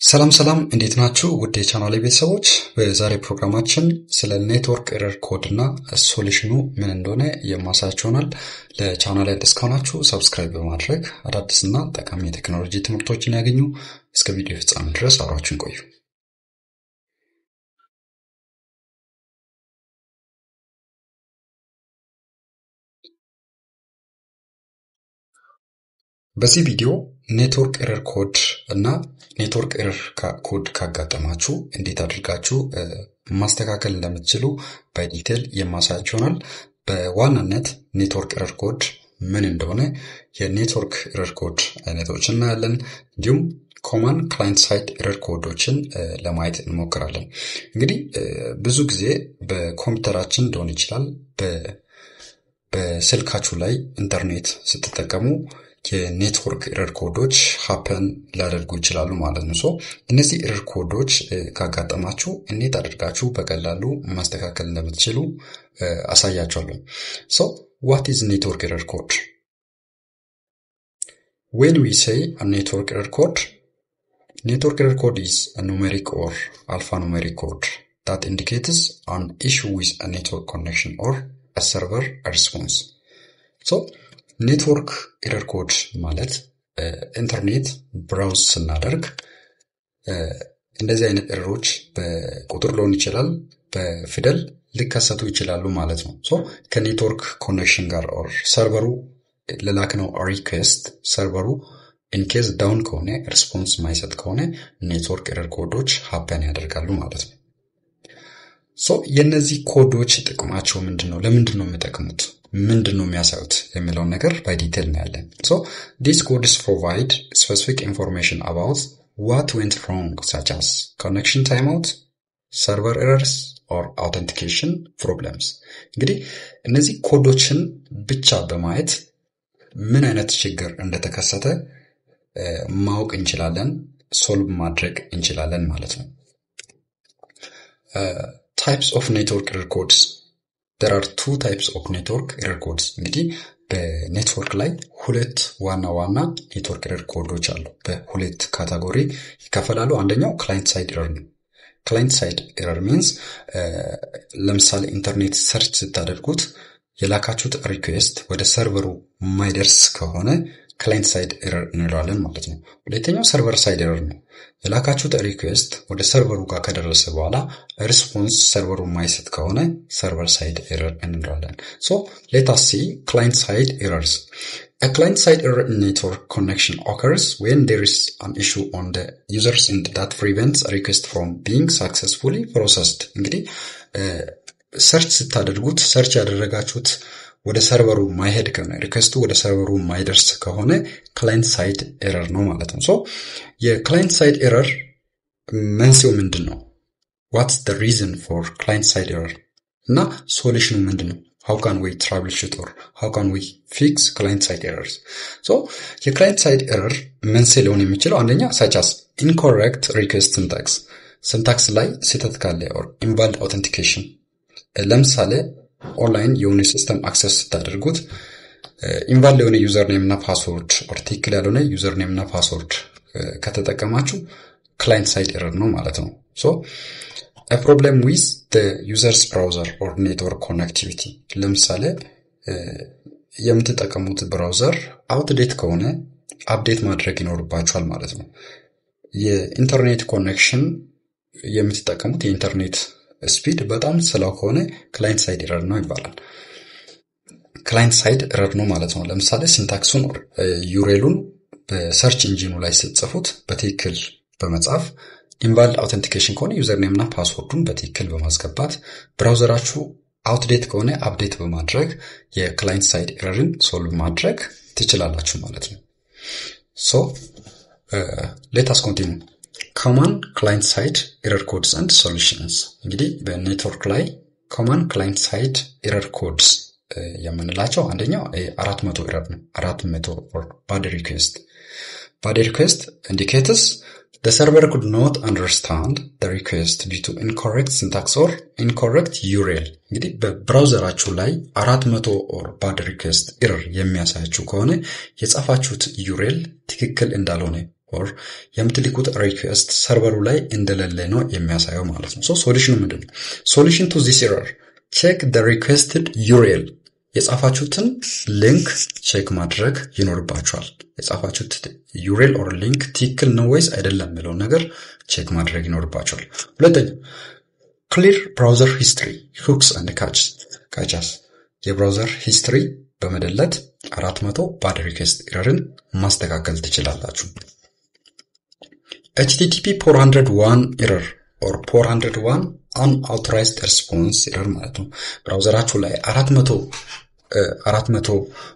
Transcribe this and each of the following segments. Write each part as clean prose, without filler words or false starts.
ሰላም እንዴት ናችሁ? ውድ የቻናሌ ቤተሰቦች፣ በዛሬ ፕሮግራማችን ስለ ኔትወርክ ኤረር ኮድ እና ሶሉሽኑ ምን እንደሆነ የማሳያችሁ ይሆናል። ለቻናሌ አዲስ ከሆናችሁ ሰብስክራይብ በማድረግ አዳዲስና ጠቃሚ የቴክኖሎጂ ትምህርቶችን ያገኙ። እስከ ቪዲዮ ፍጻሜ ድረስ አብራችሁን ቆዩ። በዚህ ቪዲዮ ኔትወርክ ኤረር ኮድ እና ኔትወርክ ኤረር ኮድ ካጋጠማችሁ እንዴት አድርጋችሁ ማስተካከል እንደምትችሉ በዲቴል የማሳያችሁ ይሆናል። በዋናነት ኔትወርክ ኤረር ኮድ ምን እንደሆነ፣ የኔትወርክ ኤረር ኮድ አይነቶችን እናያለን። እንዲሁም ኮመን ክላይንት ሳይድ ኤረር ኮዶችን ለማየት እንሞክራለን። እንግዲህ ብዙ ጊዜ በኮምፒውተራችን ሊሆን ይችላል፣ በስልካችሁ ላይ ኢንተርኔት ስትጠቀሙ የኔትወርክ ኤረር ኮዶች ሀፐን ሊያደርጉ ይችላሉ ማለት ነው። እነዚህ ኤረር ኮዶች ካጋጠማችሁ እንዴት አድርጋችሁ በቀላሉ ማስተካከል እንደምትችሉ አሳያችኋለሁ። what is network error code? When we say a network error code is a numeric or alphanumeric code that indicates an issue with a network connection or a server response. ኔትወርክ ኤረር ኮድ ማለት ኢንተርኔት ብራውዝ ስናደርግ እንደዚህ አይነት ኤረሮች በቁጥር ሊሆን ይችላል፣ በፊደል ሊከሰቱ ይችላሉ ማለት ነው። ከኔትወርክ ኮኔክሽን ጋር ኦር ሰርቨሩ ለላክነው ሪኩዌስት ሰርቨሩ ኢንኬዝ ዳውን ከሆነ ሪስፖንስ ማይሰጥ ከሆነ ኔትወርክ ኤረር ኮዶች ሀፐን ያደርጋሉ ማለት ነው። የእነዚህ ኮዶች ጥቅማቸው ምንድን ነው? ለምንድን ነው የሚጠቅሙት? ምንድን ነው የሚያሳዩት የሚለውን ነገር በዲቴል እናያለን። these codes provide specific information about what went wrong, such as connection timeout, server errors or authentication problems. እንግዲህ እነዚህ ኮዶችን ብቻ በማየት ምን አይነት ችግር እንደተከሰተ ማወቅ እንችላለን፣ ሶልቭ ማድረግ እንችላለን ማለት ነው። types of network error codes. There are two types of network error codes. እንግዲህ በኔትወርክ ላይ ሁለት ዋና ኔትወርክ ኤረር ኮዶች አሉ። በሁለት ካቴጎሪ ይከፈላሉ። አንደኛው ክላይንት ሳይድ ኤረር ነው። ክላይንት ሳይድ ኤረር ሚንስ ለምሳሌ ኢንተርኔት ሰርች ስታደርጉት የላካችሁት ሪኩዌስት ወደ ሰርቨሩ የማይደርስ ከሆነ ክላይንት ሳይድ ኤረር እንለዋለን ማለት ነው። ሁለተኛው ሰርቨር ሳይድ ኤረር ነው። የላካችሁት ሪኩዌስት ወደ ሰርቨሩ ጋር ከደረሰ በኋላ ሪስፖንስ ሰርቨሩ የማይሰጥ ከሆነ ሰርቨር ሳይድ ኤረር እንለዋለን። let us see client side errors. A client side error in network connection occurs when there is an issue on the user's end that prevents a request from being successfully processed. እንግዲህ ሰርች ስታደርጉት ሰርች ያደረጋችሁት ወደ ሰርቨሩ ማይሄድ ከሆነ ሪኩዌስቱ ወደ ሰርቨሩ ማይደርስ ከሆነ ክላይንት ሳይድ ኤረር ነው ማለት ነው። የክላይንት ሳይድ ኤረር መንስኤው ምንድን ነው? what's the reason for client side error እና ሶሉሽኑ ምንድን ነው? how can we troubleshoot or how can we fix client side errors? የክላይንት ሳይድ ኤረር መንስኤ ሊሆን የሚችለው አንደኛ such as incorrect request syntax ላይ ስህተት ካለ or invalid authentication። ለምሳሌ ኦንላይን የሆነ ሲስተም አክሰስ ስታደርጉት ኢንቫሊድ የሆነ ዩዘር ኔም እና ፓስወርድ ኦር ትክክል ያልሆነ ዩዘር ኔም እና ፓስወርድ ከተጠቀማችሁ ክላይንት ሳይድ ኤረር ነው ማለት ነው። a problem with the user's browser or network connectivity። ለምሳሌ የምትጠቀሙት ብራውዘር አውትዴት ከሆነ አፕዴት ማድረግ ይኖርባችኋል ማለት ነው። የኢንተርኔት ኮኔክሽን የምትጠቀሙት የኢንተርኔት ስፒድ በጣም ስላው ከሆነ ክላይንት ሳይድ ኤረር ነው ይባላል። ክላይንት ሳይድ ኤረር ነው ማለት ነው። ለምሳሌ ሲንታክሱን ዩሬሉን በሰርች ኢንጂኑ ላይ ስትጽፉት በትክክል በመጻፍ ኢንቫሊድ አውተንቲኬሽን ከሆነ ዩዘር ኔም እና ፓስወርዱን በትክክል በማስገባት ብራውዘራችሁ አውትዴት ከሆነ አፕዴት በማድረግ የክላይንት ሳይድ ኤረርን ሶልቭ ማድረግ ትችላላችሁ ማለት ነው። let us continue. common client side error codes and solutions. እንግዲህ በኔትወርክ ላይ common client side error codes የምንላቸው አንደኛው 400 ኤረር ነው። 400 or bad request indicates the server could not understand the request due to incorrect syntax or incorrect URL. እንግዲህ በብራውዘራችሁ ላይ 400 or bad request error የሚያሳያችሁ ከሆነ የጻፋችሁት URL ትክክል እንዳልሆነ ኦር የምትልኩት ሪኩዌስት ሰርቨሩ ላይ እንደሌለ ነው የሚያሳየው ማለት ነው። ሶ ሶሉሽኑ ምንድን ነው? ሶሉሽን ቱ ዚስ ኤረር ቼክ the requested URL የጻፋችሁትን ሊንክ ቼክ ማድረግ ይኖርባችኋል። የጻፋችሁት URL ኦር ሊንክ ትክክል ነው ወይስ አይደለም የሚለው ነገር ቼክ ማድረግ ይኖርባችኋል። ሁለተኛ ክሊር ብራውዘር ሂስትሪ ሁክስ ኤንድ ካቻስ የብራውዘር ሂስትሪ በመደለት 400 ባድ ሪኩዌስት ኤረርን ማስተካከል ትችላላችሁ። HTTP 401 ኤረር ኦር 401 unauthorized response ኤረር ማለት ነው። ብራውዘራችሁ ላይ 400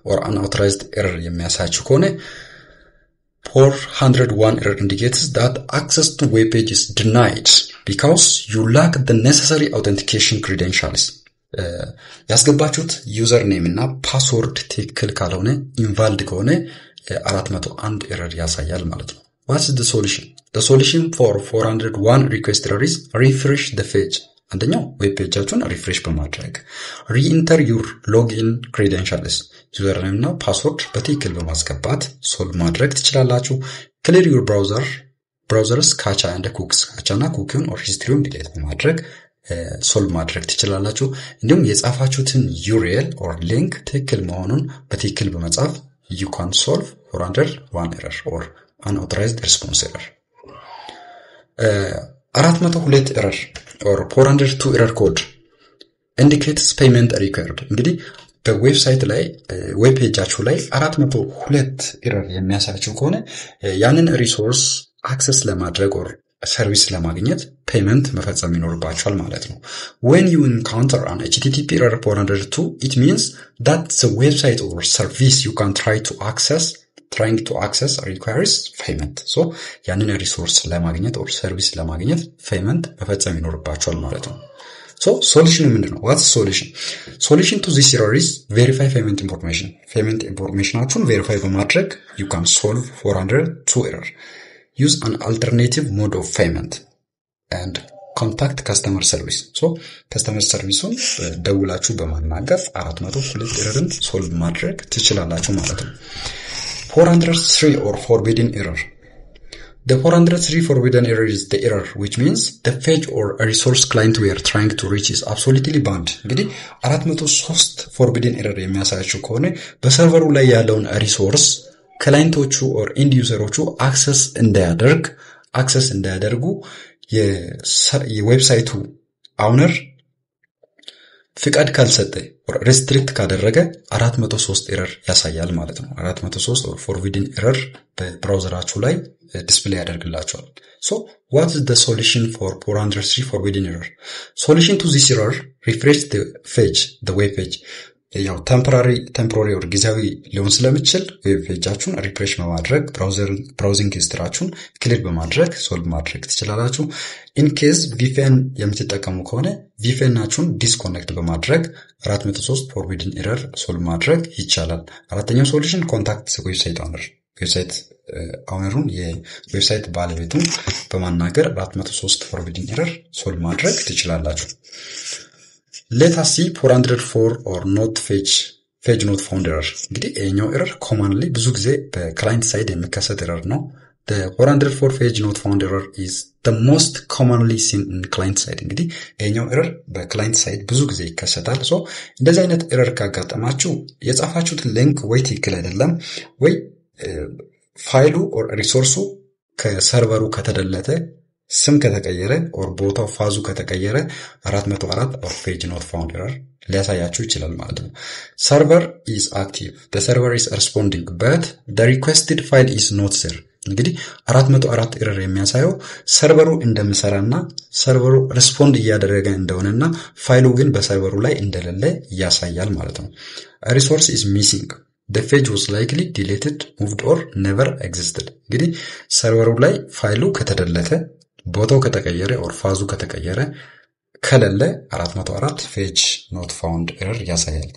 or unauthorized error የሚያሳያችሁ ከሆነ 401 error indicates that access to web page is denied because you lack the necessary authentication credentials. ያስገባችሁት ዩዘር ኔም እና ፓስወርድ ትክክል ካልሆነ ኢንቫልድ ከሆነ 401 ኤረር ያሳያል ማለት ነው። What's the solution? The solution for 401 request error is refresh the page. አንደኛው ዌብ ፔጃችሁን ሪፍሬሽ በማድረግ ሪኢንተር ዩር ሎጊን ክሬደንሻልስ ዩዘር ኔም እና ፓስወርድ በትክክል በማስገባት ሶልቭ ማድረግ ትችላላችሁ። ክሊር ዩር ብራውዘርስ ካቻ እንደ ኩክስ ካቻና ኩኪውን ኦር ሂስትሪውን ዲሌት በማድረግ ሶልቭ ማድረግ ትችላላችሁ። እንዲሁም የጻፋችሁትን URL ኦር ሊንክ ትክክል መሆኑን በትክክል በመጻፍ you can solve 401 error or unauthorized response error. 402 error or 402 error code indicates payment required. እንግዲህ በዌብሳይት ላይ ዌብ ፔጃችሁ ላይ 402 ኤረር የሚያሳያችሁ ከሆነ ያንን ሪሶርስ አክሰስ ለማድረግ ኦር ሰርቪስ ለማግኘት ፔመንት መፈጸም ይኖርባችኋል ማለት ነው። when you encounter an HTTP error 402 it means that the website or service you can trying to access requires payment. so ያንን ሪሶርስ ለማግኘት ኦር ሰርቪስ ለማግኘት ፔመንት መፈጸም ይኖርባችኋል ማለት ነው። so solution ምንድነው? what's solution? solution to this error is verify payment informationአችሁን verify በማድረግ you can solve 402 error. use an alternative mode of payment and contact customer service. so customer serviceውን ደውላችሁ በማናገር 402 ኤረርን ሶልቭ ማድረግ ትችላላችሁ ማለት ነው። 403 or forbidden error. The 403 forbidden error is the error which means the page or a resource client we are trying to reach is absolutely banned. እንግዲህ 403 forbidden error የሚያሳያችሁ ከሆነ በሰርቨሩ ላይ ያለውን ሪሶርስ ክላይንቶቹ or end userዎቹ አክሰስ እንዳያደርጉ የዌብሳይቱ አውነር ፍቃድ ካልሰጠ or restrict ካደረገ 403 ኤረር ያሳያል ማለት ነው። 403 or forbidden error በብራውዘራችሁ ላይ ዲስፕሌይ ያደርግላችኋል። so what is the solution for 403 forbidden error? solution to this error refresh the web page. ያው ቴምፖራሪ or ጊዜያዊ ሊሆን ስለሚችል ዌብ ፔጃችሁን ሪፍሬሽ በማድረግ ብራውዚንግ ሂስትሪያችሁን ክሊር በማድረግ ሶልቭ ማድረግ ትችላላችሁ። ኢን ኬዝ VPN የምትጠቀሙ ከሆነ VPNአችሁን ዲስኮኔክት በማድረግ 403 ፎርቢድን ኤረር ሶልቭ ማድረግ ይቻላል። አራተኛው ሶሉሽን ኮንታክት ዌብሳይት ኦውነሩን የዌብሳይት ባለቤቱን በማናገር 403 ፎርቢድን ኤረር ሶልቭ ማድረግ ትችላላችሁ። let us see 404 or not page not found error. እንግዲህ ይሄኛው ኤረር ኮመንሊ ብዙ ጊዜ በክላይንት ሳይድ የሚከሰት ኤረር ነው። the 404 page not found error is the most commonly seen in client side. እንግዲህ ይሄኛው ኤረር በክላይንት ሳይድ ብዙ ጊዜ ይከሰታል። so እንደዚህ አይነት ኤረር ካጋጠማችሁ የጻፋችሁት ሊንክ ወይ ትክክል አይደለም ወይ ፋይሉ or ሪሶርሱ ከሰርቨሩ ከተደለተ ስም ከተቀየረ or ቦታው ፋዙ ከተቀየረ 404 or page not found error ሊያሳያችሁ ይችላል ማለት ነው። server is active, the server is responding but the requested file is not there. እንግዲህ 404 ኤረር የሚያሳየው ሰርቨሩ እንደምሰራና ሰርቨሩ ሪስፖንድ እያደረገ እንደሆነና ፋይሉ ግን በሰርቨሩ ላይ እንደሌለ ያሳያል ማለት ነው። resource is missing, the page was likely deleted, moved or never existed. እንግዲህ ሰርቨሩ ላይ ፋይሉ ከተደለተ ቦታው ከተቀየረ or ፋዙ ከተቀየረ ከሌለ 404 page not found error ያሳያል።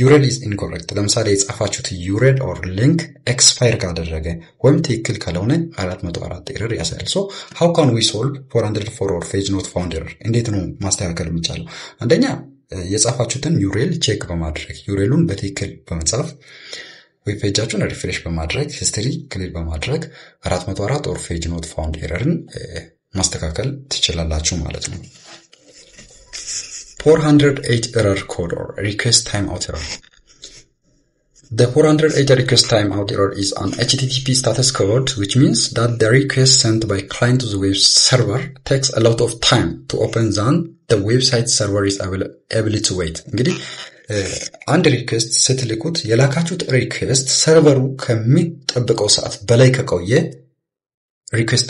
URL is incorrect. ለምሳሌ የጻፋችሁት URL or link expire ካደረገ ወይም ትክክል ካልሆነ 404 error ያሳያል። so how can we solve 404 or page not found error? እንዴት ነው ማስተካከል የሚቻለው? አንደኛ የጻፋችሁትን URL ቼክ በማድረግ URLን በትክክል በመጻፍ ዌብ ፔጃችሁን ሪፍሬሽ በማድረግ ሂስትሪ ክሊር በማድረግ 404 ኦር ፔጅ ኖት ፋውንድ ኤረርን ማስተካከል ትችላላችሁ ማለት ነው። 408 error code or request timeout error. The 408 request timeout error is an HTTP status code, which means that the request sent by client to the web server takes a lot of time to open than the website server is able to wait. እንግዲህ አንድ ሪኩዌስት ስትልኩት የላካችሁት ሪኩዌስት ሰርቨሩ ከሚጠብቀው ሰዓት በላይ ከቆየ ሪኩዌስት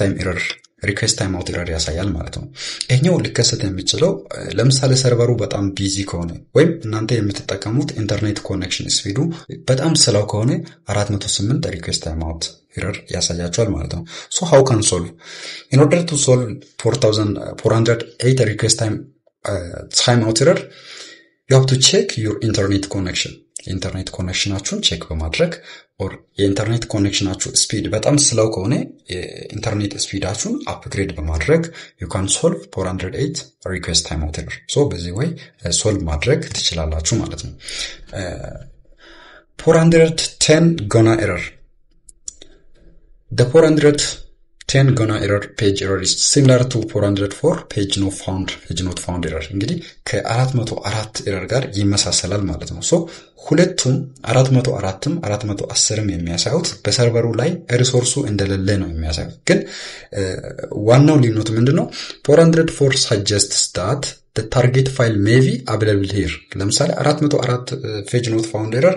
ታይም አውት ኤረር ያሳያል ማለት ነው። ይሄኛው ሊከሰት የሚችለው ለምሳሌ ሰርቨሩ በጣም ቢዚ ከሆነ ወይም እናንተ የምትጠቀሙት ኢንተርኔት ኮኔክሽን ስፒዱ በጣም ስለው ከሆነ 408 ሪኩዌስት ታይም አውት ኤረር ያሳያችኋል ማለት ነው። So how can solve? In order to solve 408 request time out error, you have to check your internet connection. ኢንተርኔት ኮኔክሽናችሁን ቼክ በማድረግ ኦር የኢንተርኔት ኮኔክሽናችሁ ስፒድ በጣም ስለው ከሆነ የኢንተርኔት ስፒዳችሁን አፕግሬድ በማድረግ you can solve 408 request timeout error. So በዚህ ወይ ሶልቭ ማድረግ ትችላላችሁ ማለት ነው። 410 GONA error. The 410 GONA error page error is similar to 404 page not found error. እንግዲህ ከ404 ኤረር ጋር ይመሳሰላል ማለት ነው። ሶ ሁለቱም 404ም 410ም የሚያሳዩት በሰርቨሩ ላይ ሪሶርሱ እንደሌለ ነው የሚያሳዩት። ግን ዋናው ልዩነቱ ምንድነው? 404 suggests that the target file may be available here. ለምሳሌ 404 page not found error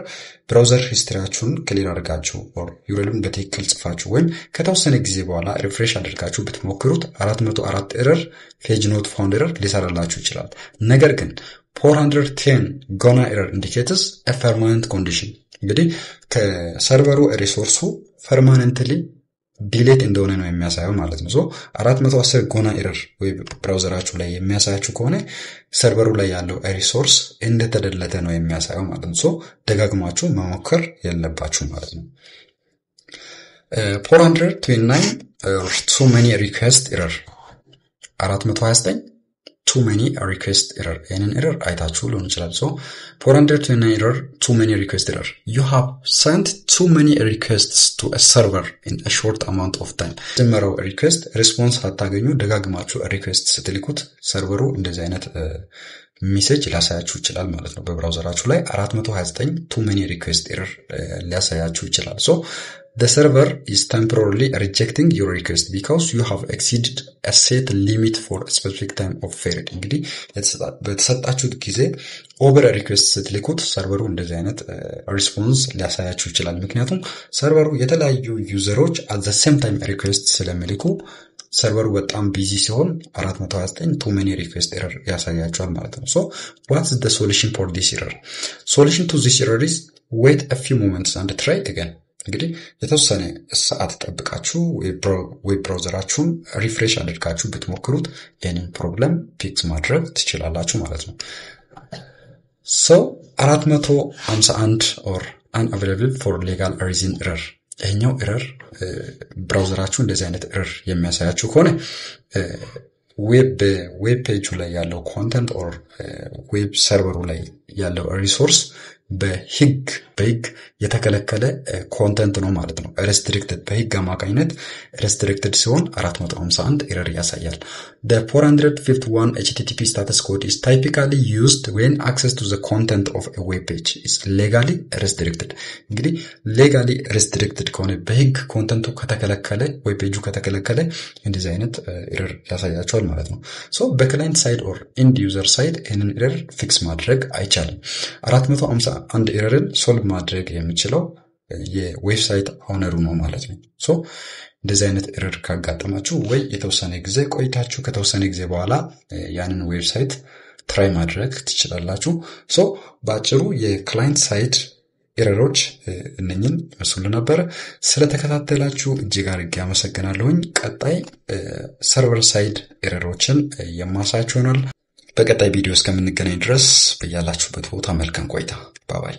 ብራውዘር ሂስትሪያችሁን ክሊር አድርጋችሁ ኦር ዩአርኤልን በትክክል ጽፋችሁ ወይም ከተወሰነ ጊዜ በኋላ ሪፍሬሽ አድርጋችሁ ብትሞክሩት 404 ኤረር page not found error ሊሰራላችሁ ይችላል። ነገር ግን 410 GONA error indicates a permanent condition. እንግዲህ ከሰርቨሩ ሪሶርሱ permanently ዲሌት እንደሆነ ነው የሚያሳየው ማለት ነው። ሶ 410 GONA error ወይ ብራውዘራችሁ ላይ የሚያሳያችሁ ከሆነ ሰርቨሩ ላይ ያለው ሪሶርስ እንደተደለተ ነው የሚያሳየው ማለት ነው። ሶ ደጋግማችሁ መሞከር የለባችሁ ማለት ነው። 429 too many request error. 429 too many request error. ይህንን ኤረር አይታችሁ ሊሆን ይችላል። ሶ 429 error too many request error. You have sent too many requests to a server in a short amount of time. ጀመረው ሪኩዌስት ሪስፖንስ አታገኙ ደጋግማችሁ ሪኩዌስት ስትልኩት ሰርቨሩ እንደዚህ አይነት ሜሴጅ ሊያሳያችሁ ይችላል ማለት ነው። በብራውዘራችሁ ላይ 429 too many request error ሊያሳያችሁ ይችላል። ሶ the server is temporarily rejecting your request because you have exceeded a set limit for a specific time of period. እንግዲህ በተሰጣችሁት ጊዜ ኦቨር ሪኩዌስት ስትልኩት ሰርቨሩ እንደዚህ አይነት ሪስፖንስ ሊያሳያችሁ ይችላል። ምክንያቱም ሰርቨሩ የተለያዩ ዩዘሮች at the same time request ስለሚልኩ ሰርቨሩ በጣም ቢዚ ሲሆን 429 too many request error ያሳያችኋል ማለት ነው። So what's the solution for this error? Solution to this error is wait a few moments and try again. እንግዲህ የተወሰነ ሰዓት ተጠብቃችሁ ዌብ ብራውዘራችሁን ሪፍሬሽ አድርጋችሁ ብትሞክሩት ይህንን ፕሮብለም ፊክስ ማድረግ ትችላላችሁ ማለት ነው። So 451 or unavailable for legal reason error. ይሄኛው ኤረር ብራውዘራችሁ እንደዚህ አይነት ኤረር የሚያሳያችሁ ከሆነ ዌብ ፔጁ ላይ ያለው ኮንተንት ኦር ዌብ ሰርቨሩ ላይ ያለው ሪሶርስ በህግ የተከለከለ ኮንተንት ነው ማለት ነው። restricted በህግ አማካኝነት restricted ሲሆን 451 ኤረር ያሳያል። The 451 HTTP status code is typically used when access to the content of a web page is legally restricted. እንግዲህ legally restricted ከሆነ በህግ ኮንተንቱ ከተከለከለ ዌብ ፔጁ ከተከለከለ እንደዚህ አይነት ኤረር ያሳያቸዋል ማለት ነው። ሶ በክላይንት ሳይድ ኦር ኢንድ ዩዘር ሳይድ ይህንን ኤረር ፊክስ ማድረግ አይቻልም። 451 ኤረርን ሶልቭ ማድረግ የሚችለው የዌብሳይት ኦነሩ ነው ማለት ነው። ሶ እንደዚህ አይነት ኤረር ካጋጠማችሁ ወይ የተወሰነ ጊዜ ቆይታችሁ ከተወሰነ ጊዜ በኋላ ያንን ዌብሳይት ትራይ ማድረግ ትችላላችሁ። ሶ ባጭሩ የክላይንት ሳይድ ኤረሮች እነኝን መስሉ ነበር። ስለተከታተላችሁ እጅግ አድርጌ አመሰግናለሁኝ። ቀጣይ ሰርቨር ሳይድ ኤረሮችን የማሳያችሁ ይሆናል። በቀጣይ ቪዲዮ እስከምንገናኝ ድረስ በያላችሁበት ቦታ መልካም ቆይታ። ባይ ባይ።